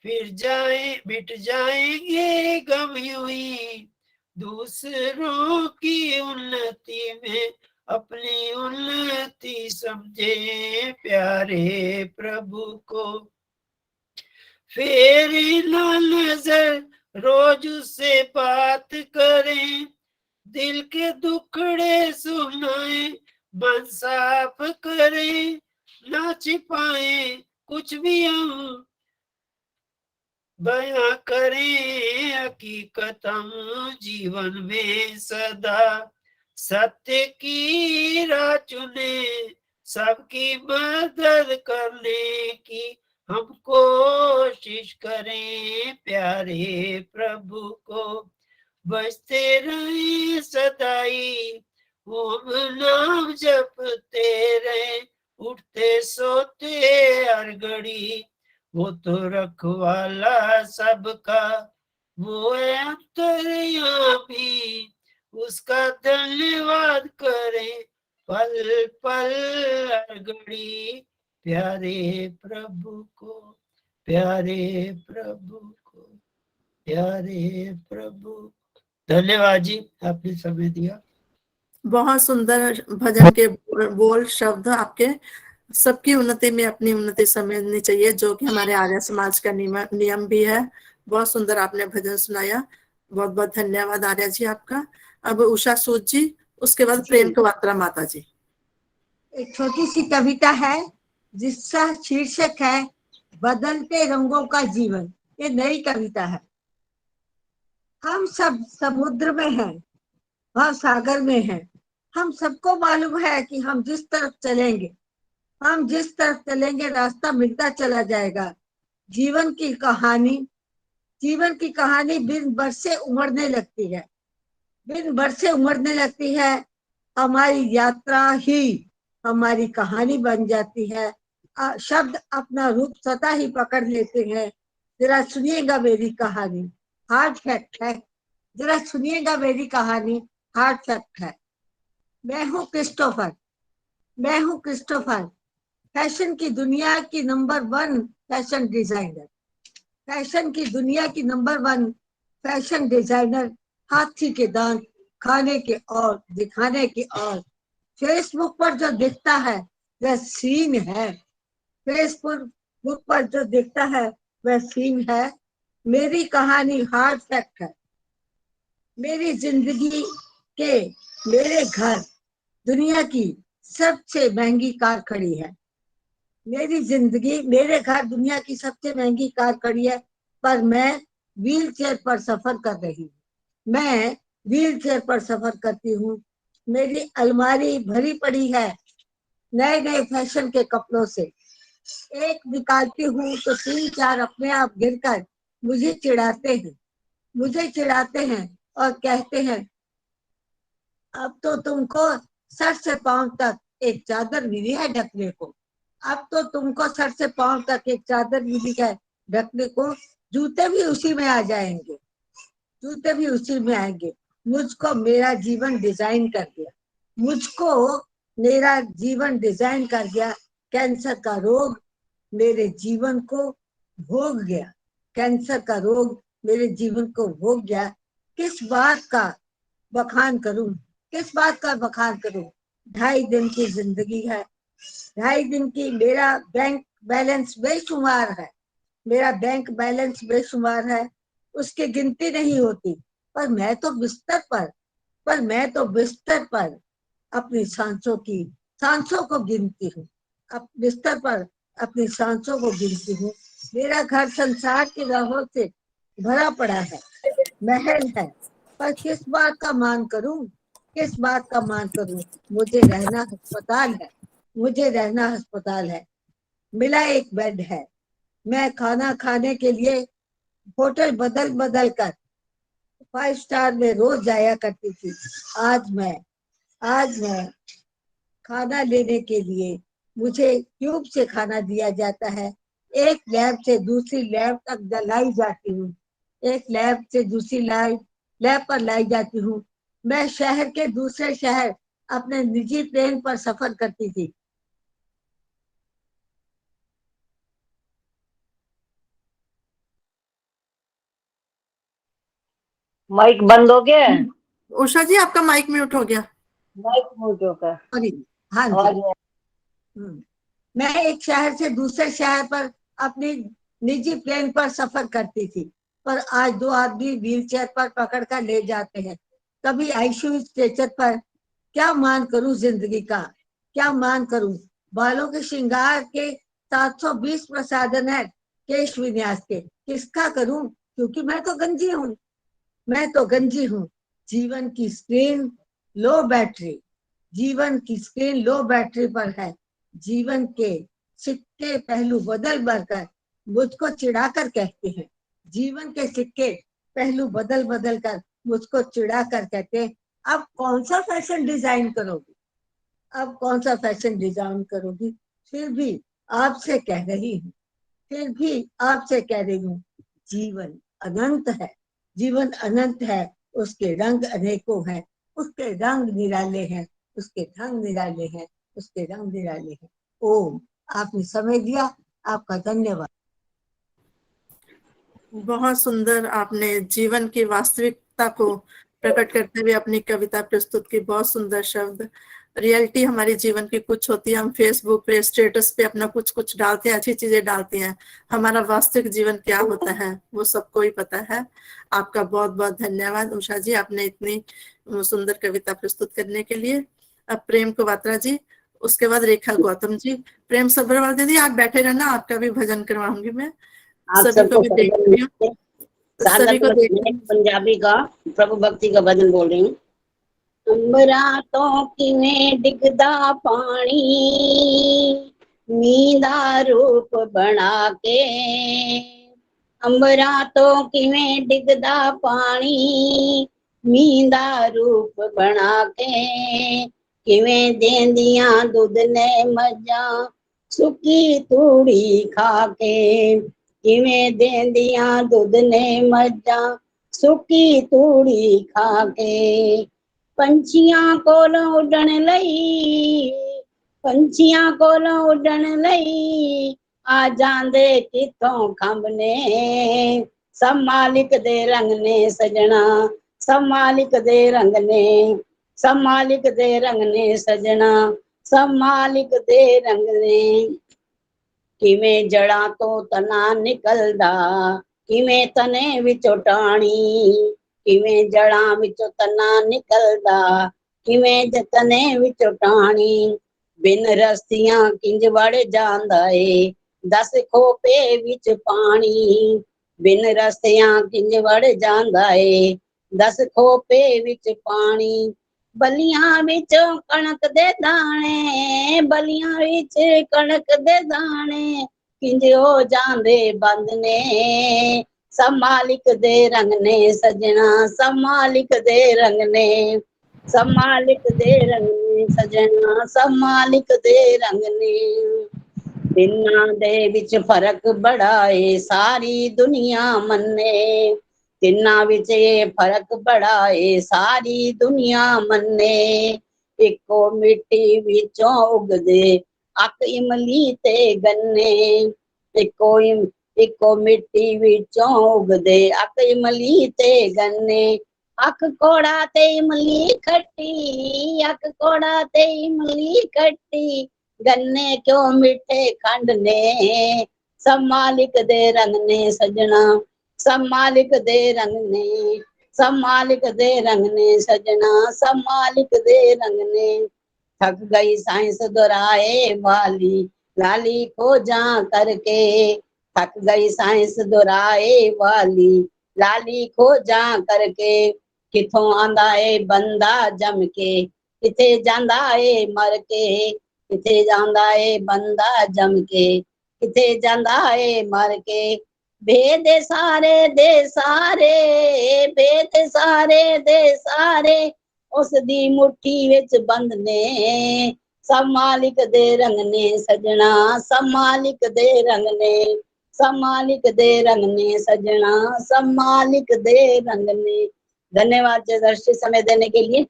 Speaker 13: फिर मिट जाएंगे गम यूं ही। दूसरों की उन्नति में अपनी उन्नति समझे। प्यारे प्रभु को फेरी ना नजर, रोज उससे बात करें, दिल के दुखड़े सुनाए, मन साफ करें, ना छिपाए कुछ भी हम, बयां करें हकीकत हम जीवन में सदा। सत्य की राह चुने, सबकी मदद करने की हम कोशिश करें। प्यारे प्रभु को बजते रहे सदाई, ओम नाम जपते रहे, उठते सोते हर घड़ी। वो तो रखवाला सबका, वो है अंतर्यामी, उसका धन्यवाद करें पल पल हर घड़ी। प्यारे प्रभु को, प्यारे प्रभु को, प्यारे प्रभु। धन्यवाद जी, आपने समय दिया।
Speaker 1: बहुत सुंदर भजन के बोल शब्द आपके। सबकी उन्नति में अपनी उन्नति समझनी चाहिए, जो कि हमारे आर्य समाज का नियम भी है। बहुत सुंदर आपने भजन सुनाया, बहुत बहुत धन्यवाद आर्य जी आपका। अब उषा सूद जी, उसके बाद प्रेम कवात्रा माता जी।
Speaker 11: एक छोटी सी कविता है जिसका शीर्षक है बदलते रंगों का जीवन। ये नई कविता है। हम सब समुद्र में हैं, वह सागर में है। हम सबको मालूम है कि हम जिस तरफ चलेंगे रास्ता मिलता चला जाएगा। जीवन की कहानी दिन भर से उमड़ने लगती है। हमारी यात्रा ही हमारी कहानी बन जाती है। शब्द अपना रूप स्वतः ही पकड़ लेते हैं। जरा सुनिएगा मेरी कहानी, हार्ड फैक्ट है। जरा सुनिएगा मेरी कहानी, हार्ड फैक्ट है। मैं हूँ क्रिस्टोफर, फैशन की दुनिया की नंबर 1 फैशन डिजाइनर। हाथी के दांत खाने के और दिखाने की और। फेसबुक पर जो दिखता है वह सीन है, फेसबुक पर जो दिखता है वह सीन है। मेरी कहानी हार्ड फैक्ट है। मेरी जिंदगी के मेरे घर दुनिया की सबसे महंगी कार खड़ी है। मेरी जिंदगी मेरे घर दुनिया की सबसे महंगी कार खड़ी है, पर मैं व्हील चेयर पर सफर कर रही हूँ। मैं व्हील चेयर पर सफर करती हूँ। मेरी अलमारी भरी पड़ी है नए नए फैशन के कपड़ों से। एक निकालती हूँ तो 3-4 अपने आप गिरकर मुझे चिढ़ाते हैं और कहते हैं अब तो तुमको सर से पांव तक एक चादर मिली है ढकने को। अब तो तुमको सर से पांव तक एक चादर मिली है ढकने को। जूते भी उसी में आ जाएंगे, जूते भी उसी में आएंगे। मुझको मेरा जीवन डिजाइन कर दिया, मुझको मेरा जीवन डिजाइन कर दिया। कैंसर का रोग मेरे जीवन को भोग गया, कैंसर का रोग मेरे जीवन को भोग गया। किस बात का बखान करूं, किस बात का बखान करूं। 2.5 दिन की जिंदगी है, 2.5 दिन की। मेरा बैंक बैलेंस बेशुमार है, मेरा बैंक बैलेंस बेशुमार है, उसकी गिनती नहीं होती। पर मैं तो बिस्तर पर अपनी सांसों को गिनती हूँ, अब बिस्तर पर अपनी सांसों को गिनती हूँ। मेरा घर संसार के राहों से भरा पड़ा है, महल है, पर किस बात का मान करूं, किस बात का मान करूं। मुझे रहना अस्पताल है, मिला एक बेड है। मैं खाना खाने के लिए होटल बदल कर 5 स्टार में रोज जाया करती थी। आज मैं खाना लेने के लिए मुझे ट्यूब से खाना दिया जाता है। एक लैब से दूसरी लैब तक लाई जाती हूँ, एक लैब से दूसरी लैब पर लाई जाती हूँ। मैं शहर के दूसरे शहर अपने निजी प्लेन पर सफर करती थी।
Speaker 14: माइक बंद हो गया।
Speaker 1: उषा जी आपका माइक म्यूट हो गया।
Speaker 14: माइक म्यूट होगा।
Speaker 11: हाँ जी। मैं एक शहर से दूसरे शहर पर अपनी निजी प्लेन पर सफर करती थी, पर आज 2 आदमी व्हील चेयर पर पकड़ कर ले जाते हैं। कभी आईसीयू स्ट्रेचर पर। क्या मान करूं जिंदगी का, क्या मान करूं। बालों के श्रृंगार के 720 प्रसाधन है केश विन्यास के, किसका करूं, क्योंकि मैं तो गंजी हूँ। जीवन की स्क्रीन लो बैटरी पर है। जीवन के सिक्के पहलू बदल कर मुझको चिढ़ाकर कहते हैं, जीवन के सिक्के पहलू बदल कर मुझको चिढ़ाकर कहते हैं अब कौन सा फैशन डिजाइन करोगी, अब कौन सा फैशन डिजाइन करोगी। फिर भी आपसे कह रही हूँ जीवन अनंत है, उसके रंग अनेकों हैं, उसके रंग निराले हैं, उसके ढंग निराले हैं, उसके रंग निराले हैं। ओम। आपने समय दिया, आपका धन्यवाद।
Speaker 1: बहुत सुंदर आपने जीवन की वास्तविकता को प्रकट करते हुए अपनी कविता प्रस्तुत की। बहुत सुंदर शब्द। रियलिटी हमारे जीवन की कुछ होती है, हम फेसबुक पे स्टेटस पे अपना कुछ डालते हैं, अच्छी चीजें डालते हैं। हमारा वास्तविक जीवन क्या होता है वो सबको ही पता है। आपका बहुत बहुत धन्यवाद उषा जी, आपने इतनी सुंदर कविता प्रस्तुत करने के लिए। अब प्रेम कुवात्रा जी, उसके बाद रेखा गौतम जी। प्रेम सब्रवाल दीदी आप बैठे रहना, आपका भी भजन करवाऊंगी मैं।
Speaker 14: आप
Speaker 1: सभी को
Speaker 14: सबको
Speaker 1: भी देख रही हूँ, सभी को देख रही हूँ।
Speaker 14: पंजाबी का प्रभु भक्ति का भजन बोल रही हूँ। अंबरा तो किवें डिगदा पानी मींदा रूप बना के, अंबरा तो किवें डिगदा पानी मींदा रूप बना के, किवें देंदियां दुध ने मझां सुकी तूड़ी खा के, किवें देंदियां दुध ने मझां सुकी तूड़ी खा के। पंछियां कोलों उड़न लई, पंछियां कोलों उड़न लई आ जांदे किथों खंभ ने, सब मालिक दे रंग ने सजना सब मालिक दे रंग ने, सब मालिक दे रंग ने सजना, सब मालिक दे रंग ने। किवें जड़ा तो तना निकलदा, किवें तने विचों टाणी, किवें जड़ा विचों तना निकलदा, किवें तने विचों टाणी। बिन रस्तियां किंज वड़ जांदा ए, 10 खोपे विच पानी, बिन रस्तियां किंज वड़ जांदा ए, 10 खोपे विच पानी। बलियां विच कणक दे दाणे, बलियां विच कणक दे दाणे, किंज हो जांदे बंद ने, सब मालिक दे रंग ने सजना, सब मालिक दे रंग ने, सब मालिक दे रंग ने सजना, सब मालिक दे रंग ने। तिन्ना दे विच फर्क बड़ा ए, सारी दुनिया मन्ने, तिन्ना विच फर्क बड़ा ए, सारी दुनिया मन्ने। इको मिट्टी विचों उगदे अक इमली ते गन्ने, इको मिट्टी विचों उगदे अक इमली ते गन्ने। अक कोड़ा ते इमली खट्टी, अक कोड़ा ते इमली खट्टी, गन्ने क्यों मिठे खंड ने, सब मालिक दे रंग ने सजना, सब मालिक दे रंग ने, सब मालिक दे रंग ने सजना, सब मालिक दे रंग ने। थक गई साइंस दोराए वाली, लाली खोजा करके, थक गई साइंस दोराए वाली, लाली खोजा करके। किथों आंदा है बंदा जम के, किथे जांदा है मर के, किथे जांदा है बंदा जम के, किथे जांदा है मर के। भेद सारे दे सारे, भेद सारे दे सारे, उस दी मुट्ठी विच बंद ने, सब मालिक दे रंग ने सजना, सब मालिक दे रंग ने, सब मालिक दे रंग ने सजना, सब मालिक दे रंग ने। धन्यवाद जयदर्शी, समय देने के लिए।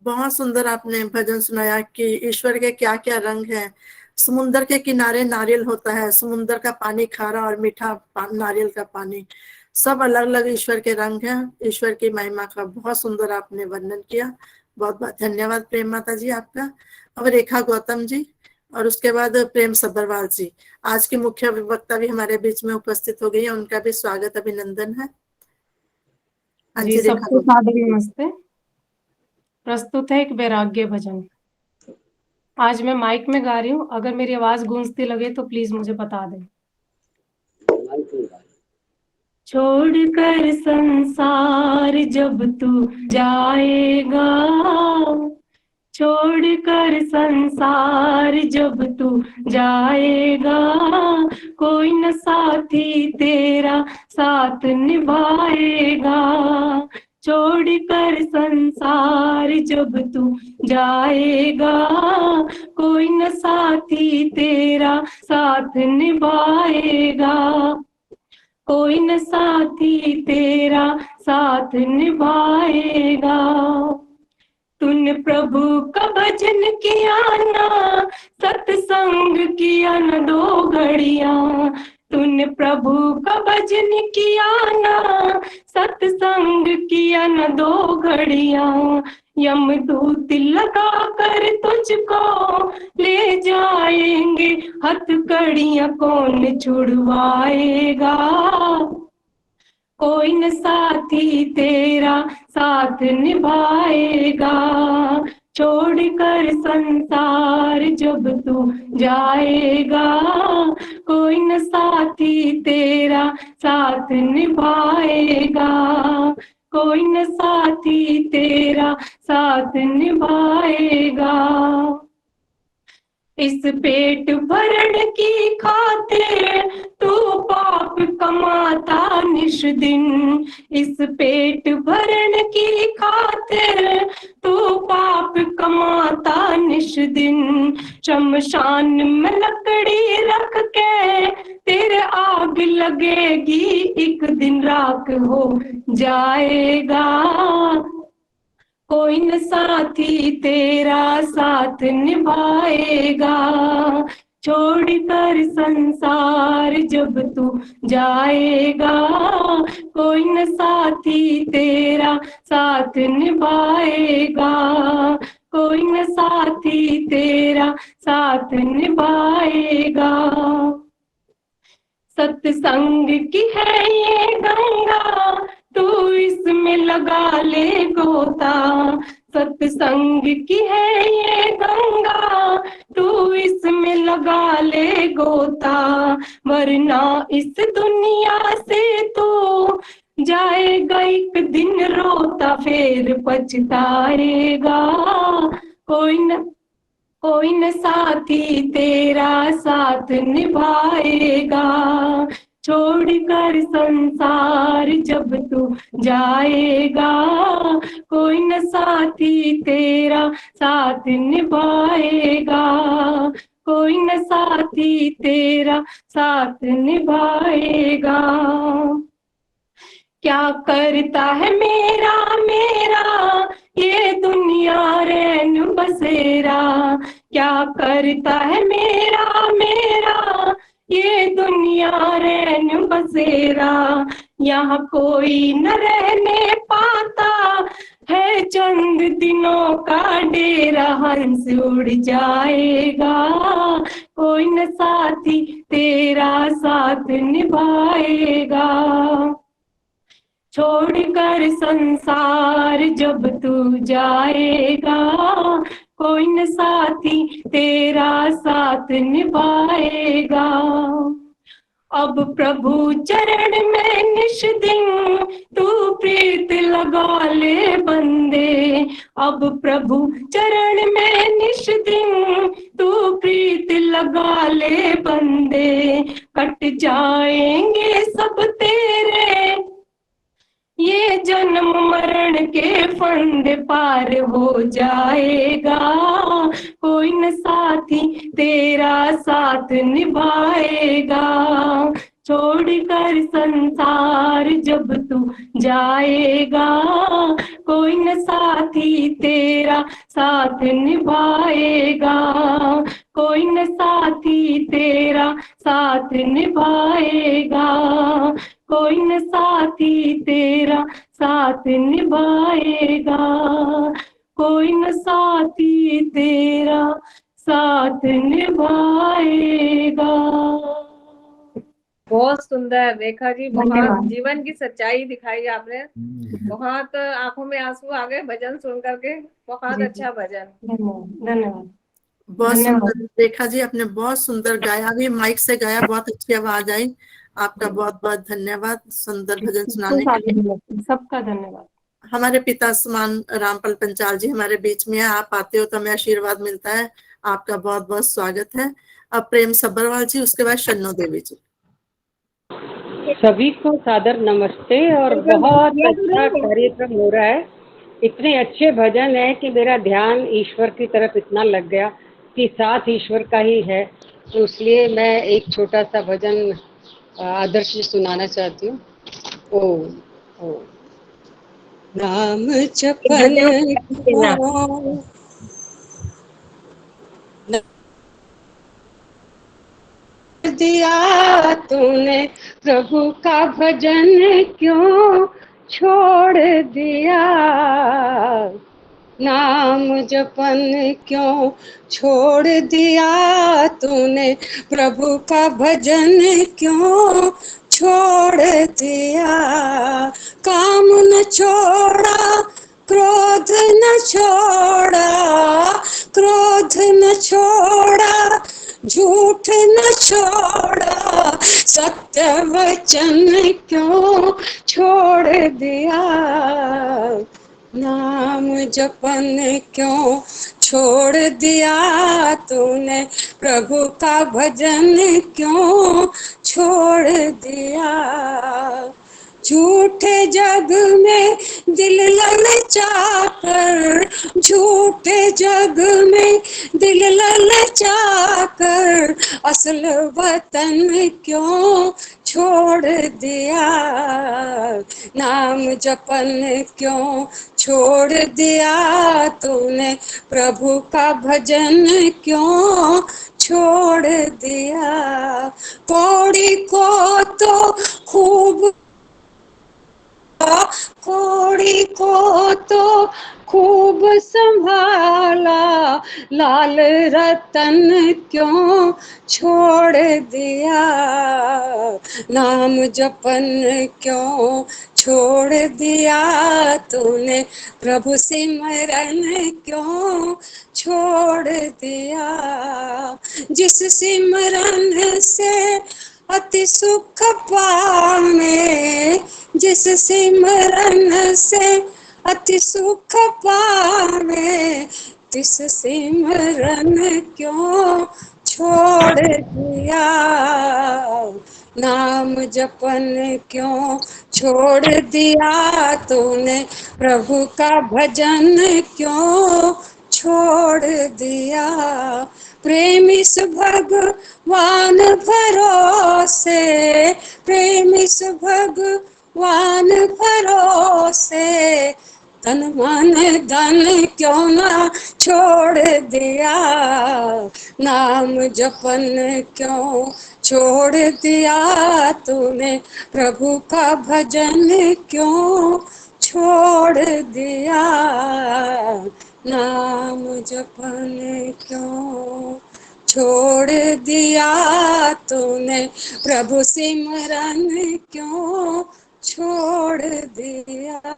Speaker 1: बहुत सुंदर आपने भजन सुनाया कि ईश्वर के क्या क्या रंग हैं। समुंदर के किनारे नारियल होता है, समुंदर का पानी खारा और मीठा, नारियल का पानी, सब अलग अलग ईश्वर के रंग हैं। ईश्वर की महिमा का बहुत सुंदर आपने वर्णन किया। बहुत बहुत धन्यवाद प्रेम माता जी आपका। अब रेखा गौतम जी और उसके बाद प्रेम सब्बरवाल जी, आज की मुख्य वक्ता भी हमारे बीच में उपस्थित हो गई है, उनका भी स्वागत अभिनंदन है। हाँ
Speaker 15: जी,
Speaker 1: जी, रेखा
Speaker 15: सबको
Speaker 1: गौतम।
Speaker 15: सादर नमस्ते। प्रस्तुत है एक वैराग्य भजन। आज मैं माइक में गा रही हूँ, अगर मेरी आवाज गूंजती लगे तो प्लीज मुझे बता दें। छोड़कर संसार जब तू जाएगा, छोड़कर संसार जब तू जाएगा, कोई न साथी तेरा साथ निभाएगा। छोड़कर संसार जब तू जाएगा, कोई न साथी तेरा साथ निभाएगा, कोई न साथी तेरा साथ निभाएगा। तूने प्रभु का भजन किया ना, सत्संग किया न 2 घड़ियां, तूने प्रभु का भजन किया ना, सत्संग किया न 2 घड़ियां, यमदूत लगा कर तुझको ले जाएंगे, हथकड़ियां कौन छुड़वाएगा। कोई न साथी तेरा साथ निभाएगा। छोड़कर संसार जब तू जाएगा, कोई न साथी तेरा साथ निभाएगा, कोई न साथी तेरा साथ निभाएगा। इस पेट भरण की खातिर तू पाप कमाता निश दिन, इस पेट भरण की खातिर तू पाप कमाता निश दिन। शमशान में लकड़ी रख के तेरे आग लगेगी, एक दिन राख हो जाएगा। कोई न साथी तेरा साथ निभाएगा। छोड़कर संसार जब तू जाएगा, कोई न साथी तेरा साथ निभाएगा, कोई न साथी तेरा साथ निभाएगा। सत्संग की है ये गंगा, तू इसमें लगा ले गोता। सत्संग की है ये गंगा, तू इसमें लगा ले गोता, वरना इस दुनिया से तू जाएगा एक दिन रोता, फिर पछताएगा। कोई न साथी तेरा साथ निभाएगा, छोड़कर संसार जब तू जाएगा, कोई न साथी तेरा साथ निभाएगा, कोई न साथी तेरा साथ निभाएगा। क्या करता है मेरा मेरा ये दुनिया रैन बसेरा, क्या करता है मेरा मेरा ये दुनिया रैन बसेरा। यहाँ कोई न रहने पाता है चंद दिनों का डेरा, हंस उड़ जाएगा, कोई न साथी तेरा साथ निभाएगा। छोड़कर संसार जब तू जाएगा, कोई न साथी तेरा साथ निभाएगा। अब प्रभु चरण में निश दिन तू प्रीत लगा ले बंदे, अब प्रभु चरण में निश दिन तू प्रीत लगा ले बंदे। कट जाएंगे सब तेरे ये जन्म मरण के फंद, पार हो जाएगा, कोई न साथी तेरा साथ निभाएगा। छोड़कर संसार जब तू जाएगा, कोई न साथी तेरा साथ निभाएगा, कोई न साथी तेरा साथ निभाएगा, कोई न साथी तेरा साथ निभाएगा, कोई न साथी तेरा साथ निभाएगा।
Speaker 2: बहुत सुंदर रेखा जी, बहुत
Speaker 15: धन्यवाद।
Speaker 2: जीवन की सच्चाई दिखाई आपने, बहुत आंखों में आंसू आ गए भजन सुन करके। बहुत
Speaker 15: जी,
Speaker 2: अच्छा भजन।
Speaker 15: धन्यवाद।
Speaker 1: बहुत
Speaker 15: धन्यवाद।
Speaker 1: सुंदर रेखा जी, आपने बहुत सुंदर गाया, भी माइक से गाया, बहुत अच्छी आवाज आई। आपका बहुत बहुत धन्यवाद सुंदर भजन सुनाने के लिए।
Speaker 15: सबका धन्यवाद।
Speaker 1: हमारे पिता समान रामपाल पंचाल जी हमारे बीच में है, आप आते हो तो हमें आशीर्वाद मिलता है। आपका बहुत बहुत स्वागत है। अब प्रेम सब्बरवाल जी, उसके बाद शन्नो देवी जी।
Speaker 16: सभी को सादर नमस्ते। और बहुत अच्छा कार्यक्रम हो रहा है, इतने अच्छे भजन है कि मेरा ध्यान ईश्वर की तरफ इतना लग गया कि साथ ईश्वर का ही है, तो इसलिए मैं एक छोटा सा भजन आदर्श जी सुनाना चाहती हूँ। ओ नाम जपन दिया तूने, प्रभु का भजन क्यों छोड़ दिया, नाम जपन क्यों छोड़ दिया तूने, प्रभु का भजन क्यों छोड़ दिया। काम न छोड़ा, क्रोध न छोड़ा, क्रोध न छोड़ा, झूठ न छोड़ा, सत्य वचन क्यों छोड़ दिया, नाम जपन क्यों छोड़ दिया तूने, प्रभु का भजन क्यों छोड़ दिया। झूठे जग में दिल ललचाकर, झूठे जग में दिल ललचाकर, असल वतन क्यों छोड़ दिया, नाम जपन क्यों छोड़ दिया तूने, प्रभु का भजन क्यों
Speaker 17: छोड़ दिया। कौड़ी को तो खूब, कौड़ी को तो खूब संभाला, लाल रतन क्यों छोड़ दिया। नाम जपन क्यों छोड़ दिया तूने, प्रभु सिमरन क्यों छोड़ दिया। जिस सिमरन से अति सुख पावे, जिस सिमरन से अति सुख पावे, तिस सिमरन क्यों छोड़ दिया। नाम जपन क्यों छोड़ दिया तूने, प्रभु का भजन क्यों छोड़ दिया। प्रेमी सु भगवान भरोसे, प्रेमी सु भगवान भरोसे, तन मन धन क्यों ना छोड़ दिया। नाम जपन क्यों छोड़ दिया तूने, प्रभु का भजन क्यों छोड़ दिया। नाम जपन क्यों छोड़ दिया तूने, प्रभु सिमरन क्यों छोड़ दिया।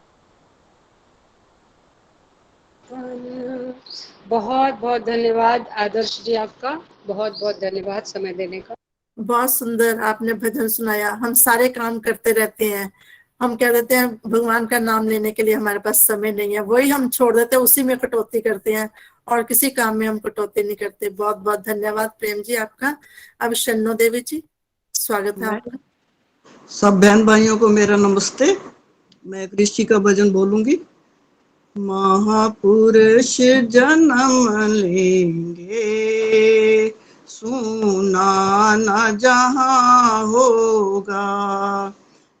Speaker 17: बहुत बहुत धन्यवाद आदर्श जी, आपका बहुत बहुत धन्यवाद समय देने का।
Speaker 1: बहुत सुंदर आपने भजन सुनाया। हम सारे काम करते रहते हैं, हम कह देते हैं भगवान का नाम लेने के लिए हमारे पास समय नहीं है, वही हम छोड़ देते हैं, उसी में कटौती करते हैं और किसी काम में हम कटौती नहीं करते। बहुत बहुत धन्यवाद प्रेम जी आपका। अब शन्नो देवी जी, स्वागत है आपका।
Speaker 6: सब बहन भाइयों को मेरा नमस्ते। मैं एक ऋषि का भजन बोलूंगी। महापुरुष जन्म लेंगे, सुना न जहाँ होगा।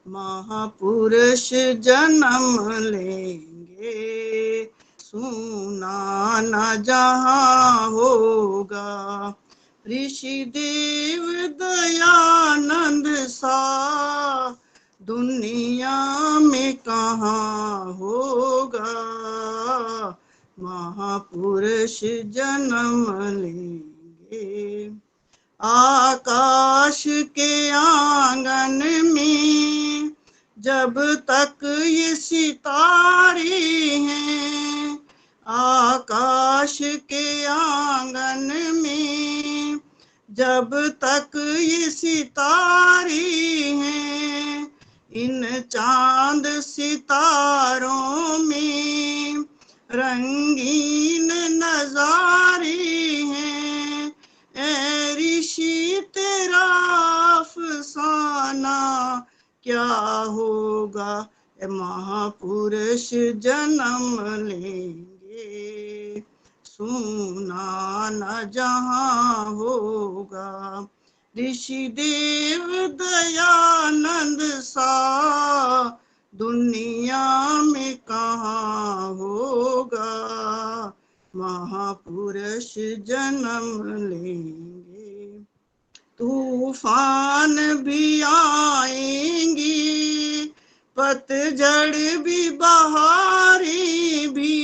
Speaker 6: महापुरुष जन्म लेंगे, सुना न जहाँ होगा। ऋषि देव दयानंद सा दुनिया में कहाँ होगा। महापुरुष जन्म लेंगे। आकाश के आंगन में जब तक ये सितारे हैं, आकाश के आंगन में जब तक ये सितारे हैं, इन चांद सितारों में रंगीन नजारे हैं। ऐ ऋषि तेरा अफसाना क्या होगा। ए महापुरुष जन्म लेंगे, सुना न जहाँ होगा। ऋषि देव दयानंद सा दुनिया में कहाँ होगा। महापुरुष जन्म लेंगे। तूफान भी आएंगे, पतझड़ भी बहारें भी,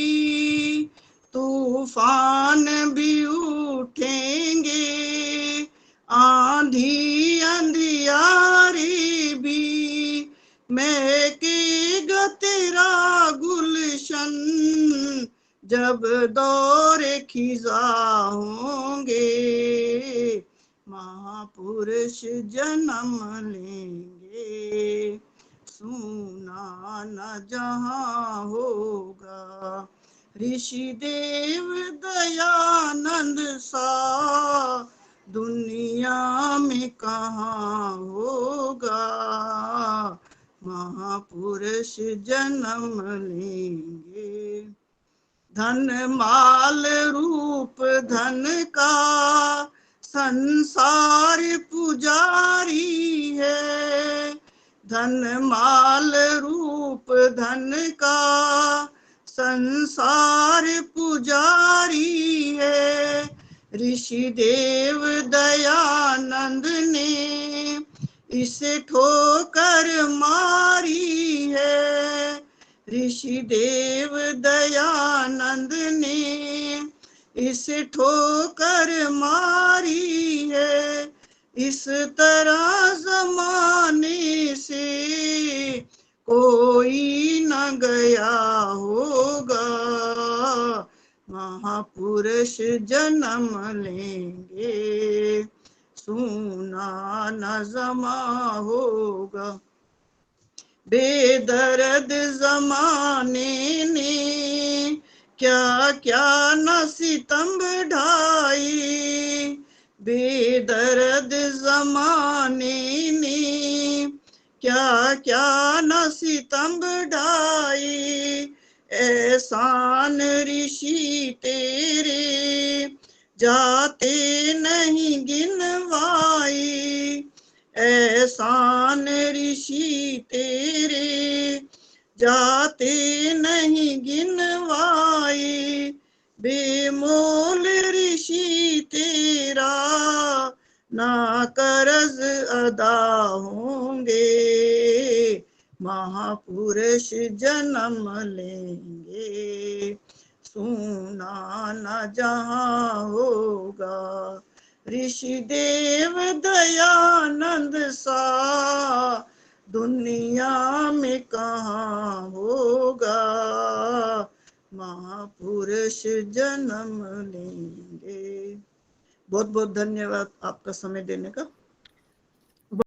Speaker 6: तूफान भी उठेंगे, आंधी अंधियारे भी। महकेगा तेरा गुलशन जब दौरे खिजा होंगे। महापुरुष जन्म लेंगे, सुना न जहाँ होगा। ऋषि देव दयानंद सा दुनिया में कहाँ होगा। महापुरुष जन्म लेंगे। धन माल रूप धन का संसार पुजारी है। धन माल रूप धन का संसार पुजारी है। ऋषि देव दयानंद ने इसे ठोकर मारी है। ऋषि देव दयानंद ने इसे ठोकर मारी है। इस तरह जमाने से कोई न गया होगा, महापुरुष जन्म लेंगे, सुना न जमा होगा। बेदर्द जमाने ने क्या क्या न सितम ढाई, बेदर्द जमाने ने क्या क्या न सितम ढाई। एहसान ऋषि तेरे जाते नहीं गिनवाई, एहसान ऋषि तेरे जाते नहीं गिनवाई। बेमोल ऋषि तेरा ना कर्ज अदा होंगे, महापुरुष जन्म लेंगे, सुना न जहाँ होगा। ऋषि देव दयानंद सा दुनिया में कहाँ होगा, महापुरुष जन्म लेंगे। बहुत बहुत धन्यवाद आपका समय देने का।